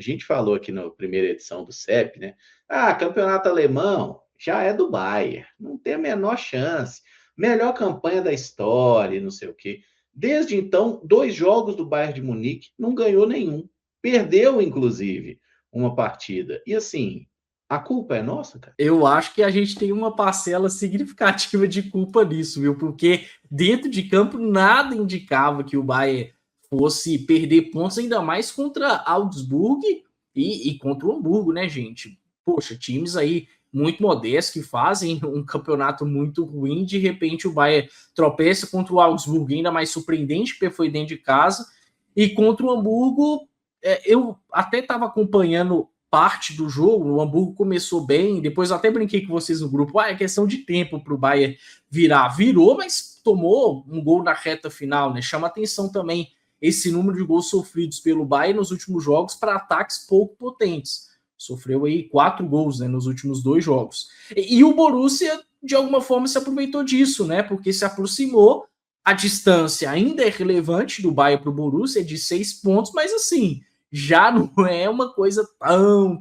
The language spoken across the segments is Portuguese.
A gente falou aqui na primeira edição do CEP, né? Ah, campeonato alemão já é do Bayern, não tem a menor chance. Melhor campanha da história, não sei o quê. Desde então, 2 jogos do Bayern de Munique, não ganhou nenhum. Perdeu, inclusive, uma partida. E assim, a culpa é nossa, cara? Eu acho que a gente tem uma parcela significativa de culpa nisso, viu? Porque dentro de campo nada indicava que o Bayern fosse perder pontos, ainda mais contra Augsburg e contra o Hamburgo, né, gente? Poxa, times aí muito modestos que fazem um campeonato muito ruim, de repente o Bayern tropeça contra o Augsburg, ainda mais surpreendente, porque foi dentro de casa, e contra o Hamburgo, eu até estava acompanhando parte do jogo, o Hamburgo começou bem, depois eu até brinquei com vocês no grupo, é questão de tempo para o Bayern virar. Virou, mas tomou um gol na reta final, né? Chama atenção também esse número de gols sofridos pelo Bayern nos últimos jogos para ataques pouco potentes. Sofreu aí 4 gols, né, nos últimos 2 jogos. E o Borussia, de alguma forma, se aproveitou disso, né? Porque se aproximou, a distância ainda é relevante do Bayern para o Borussia, de 6 pontos, mas assim, já não é uma coisa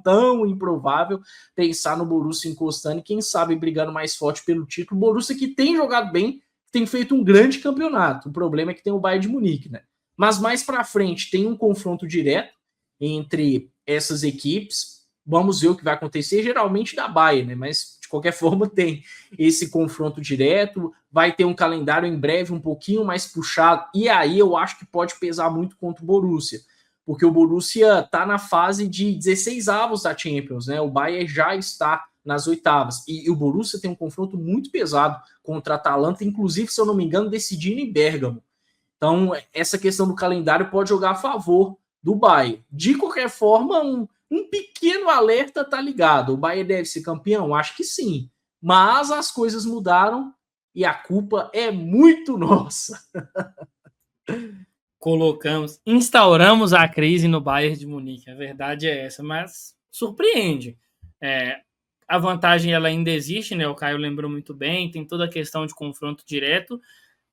tão improvável pensar no Borussia encostando e quem sabe brigando mais forte pelo título. O Borussia que tem jogado bem, tem feito um grande campeonato. O problema é que tem o Bayern de Munique, né? Mas mais para frente tem um confronto direto entre essas equipes. Vamos ver o que vai acontecer. Geralmente da Bayern, né? Mas de qualquer forma tem esse confronto direto. Vai ter um calendário em breve um pouquinho mais puxado. E aí eu acho que pode pesar muito contra o Borussia, porque o Borussia está na fase de 16 avos da Champions, né? O Bayern já está nas oitavas. E o Borussia tem um confronto muito pesado contra a Atalanta, inclusive, se eu não me engano, decidindo em Bérgamo. Então, essa questão do calendário pode jogar a favor do Bayern. De qualquer forma, um pequeno alerta tá ligado. O Bayern deve ser campeão? Acho que sim. Mas as coisas mudaram e a culpa é muito nossa. Instauramos a crise no Bayern de Munique, a verdade é essa, mas surpreende. A vantagem ela ainda existe, né? O Caio lembrou muito bem, tem toda a questão de confronto direto,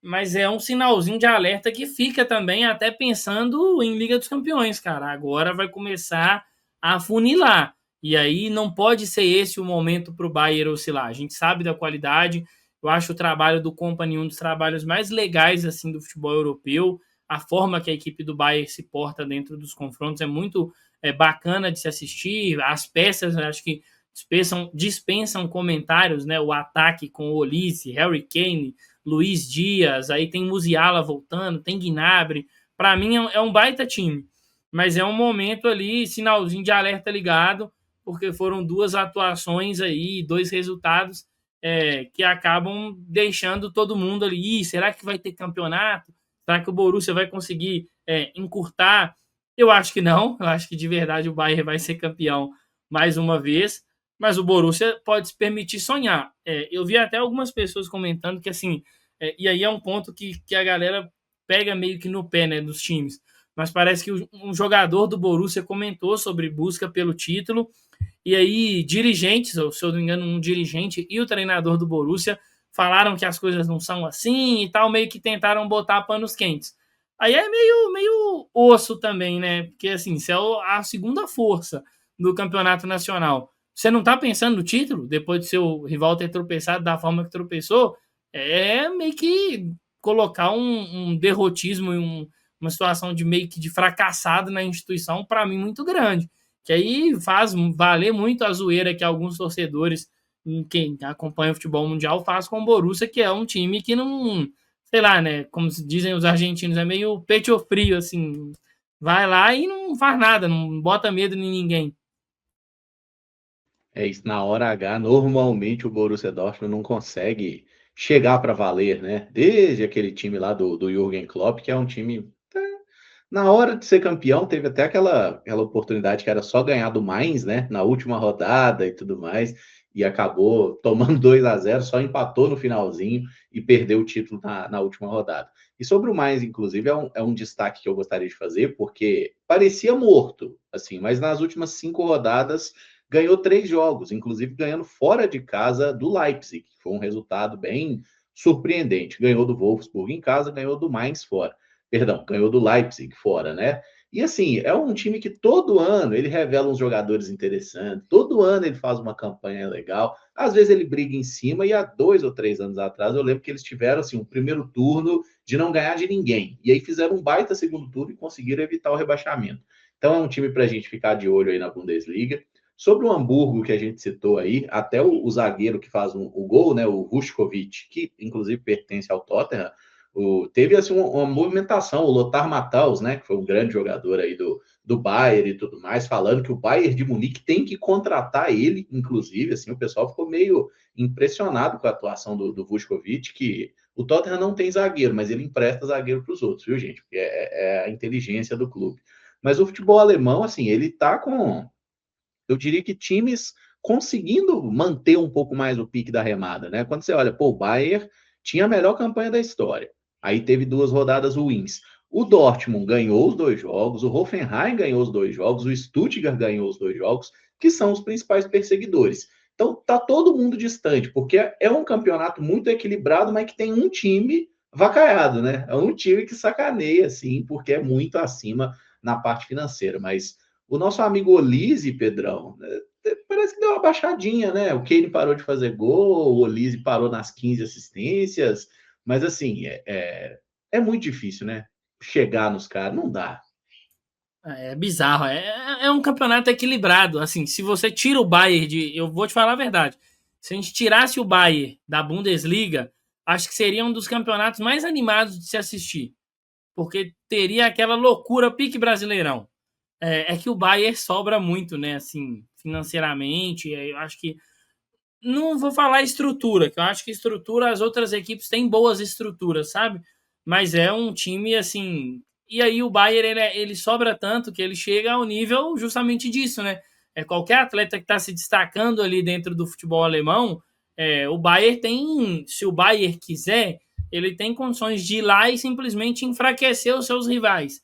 mas é um sinalzinho de alerta que fica também até pensando em Liga dos Campeões, cara. Agora vai começar a funilar, e aí não pode ser esse o momento para o Bayern oscilar. A gente sabe da qualidade, eu acho o trabalho do Kompany um dos trabalhos mais legais assim do futebol europeu. A forma que a equipe do Bayern se porta dentro dos confrontos é muito bacana de se assistir. As peças, acho que dispensam comentários, né? O ataque com o Olise, Harry Kane, Luiz Dias, aí tem Musiala voltando, tem Gnabry. Para mim é um baita time, mas é um momento ali, sinalzinho de alerta ligado, porque foram 2 atuações aí, 2 resultados que acabam deixando todo mundo ali. Será que vai ter campeonato? Será que o Borussia vai conseguir encurtar? Eu acho que não. Eu acho que de verdade o Bayern vai ser campeão mais uma vez. Mas o Borussia pode se permitir sonhar. Eu vi até algumas pessoas comentando que, assim, e aí é um ponto que a galera pega meio que no pé, né, dos times. Mas parece que um jogador do Borussia comentou sobre busca pelo título, e aí dirigentes, ou se eu não me engano, um dirigente e o treinador do Borussia falaram que as coisas não são assim e tal, meio que tentaram botar panos quentes. Aí é meio osso também, né? Porque, assim, se é a segunda força do campeonato nacional, você não tá pensando no título, depois de seu rival ter tropeçado da forma que tropeçou, é meio que colocar um derrotismo e uma situação de meio que de fracassado na instituição, para mim, muito grande. Que aí faz valer muito a zoeira que alguns torcedores, quem acompanha o futebol mundial, faz com o Borussia, que é um time que não, sei lá, né, como dizem os argentinos, é meio peito frio, assim, vai lá e não faz nada, não bota medo em ninguém. É isso, na hora H, normalmente o Borussia Dortmund não consegue chegar para valer, né? Desde aquele time lá do Jürgen Klopp, que é um time. Na hora de ser campeão, teve até aquela oportunidade que era só ganhar do Mainz, né? Na última rodada e tudo mais, e acabou tomando 2-0, só empatou no finalzinho e perdeu o título na última rodada. E sobre o Mainz, inclusive, é um destaque que eu gostaria de fazer, porque parecia morto, assim, mas nas últimas 5 rodadas ganhou 3 jogos, inclusive ganhando fora de casa do Leipzig, que foi um resultado bem surpreendente. Ganhou do Wolfsburg em casa, ganhou do Mainz fora. Perdão, ganhou do Leipzig fora, né? E assim, é um time que todo ano ele revela uns jogadores interessantes, todo ano ele faz uma campanha legal, às vezes ele briga em cima, e há 2 ou 3 anos atrás eu lembro que eles tiveram assim, um primeiro turno de não ganhar de ninguém, e aí fizeram um baita segundo turno e conseguiram evitar o rebaixamento. Então é um time para a gente ficar de olho aí na Bundesliga. Sobre o Hamburgo que a gente citou aí, até o zagueiro que faz o gol, né, o Vuskovic, que inclusive pertence ao Tottenham, teve assim uma movimentação, o Lothar Matthaus, né, que foi um grande jogador aí do Bayern e tudo mais, falando que o Bayern de Munique tem que contratar ele, inclusive, assim, o pessoal ficou meio impressionado com a atuação do Vuskovic, que o Tottenham não tem zagueiro, mas ele empresta zagueiro para os outros, viu, gente? Porque é a inteligência do clube. Mas o futebol alemão, assim, ele tá com, eu diria que times conseguindo manter um pouco mais o pique da remada, né? Quando você olha, pô, o Bayern tinha a melhor campanha da história. Aí teve 2 rodadas ruins. O Dortmund ganhou os 2 jogos, o Hoffenheim ganhou os 2 jogos, o Stuttgart ganhou os 2 jogos, que são os principais perseguidores. Então tá todo mundo distante, porque é um campeonato muito equilibrado, mas que tem um time vacaiado, né? É um time que sacaneia, assim, porque é muito acima na parte financeira. Mas o nosso amigo Olise, Pedrão, parece que deu uma baixadinha, né? O Kane parou de fazer gol, o Olise parou nas 15 assistências, mas assim, é muito difícil, né? Chegar nos caras, não dá. É bizarro, é um campeonato equilibrado. Assim, se você tira o Bayern de. Eu vou te falar a verdade. Se a gente tirasse o Bayern da Bundesliga, acho que seria um dos campeonatos mais animados de se assistir. Porque teria aquela loucura pique brasileirão. É que o Bayern sobra muito, né? Assim, financeiramente. Eu acho que. Não vou falar estrutura, que eu acho que estrutura, as outras equipes têm boas estruturas, sabe? Mas é um time assim. E aí o Bayern ele sobra tanto que ele chega ao nível justamente disso, né? Qualquer atleta que está se destacando ali dentro do futebol alemão, o Bayern tem, se o Bayern quiser, ele tem condições de ir lá e simplesmente enfraquecer os seus rivais.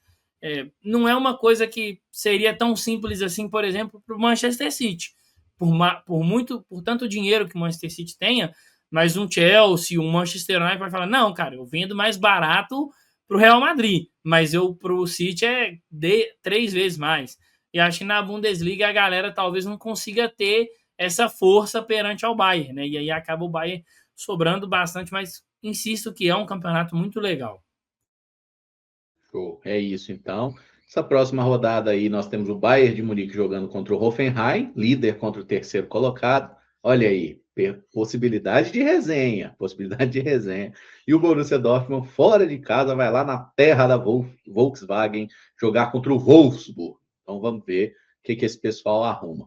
Não é uma coisa que seria tão simples assim, por exemplo, para o Manchester City. Por tanto dinheiro que o Manchester City tenha, mas um Chelsea, um Manchester United vai falar, não, cara, eu vendo mais barato para o Real Madrid, mas eu para o City de 3 vezes mais. E acho que na Bundesliga a galera talvez não consiga ter essa força perante ao Bayern, né? E aí acaba o Bayern sobrando bastante, mas insisto que é um campeonato muito legal. Show. É isso, então. Essa próxima rodada aí, nós temos o Bayern de Munique jogando contra o Hoffenheim, líder contra o terceiro colocado. Olha aí, possibilidade de resenha, possibilidade de resenha. E o Borussia Dortmund, fora de casa, vai lá na terra da Volkswagen jogar contra o Wolfsburg. Então vamos ver o que esse pessoal arruma.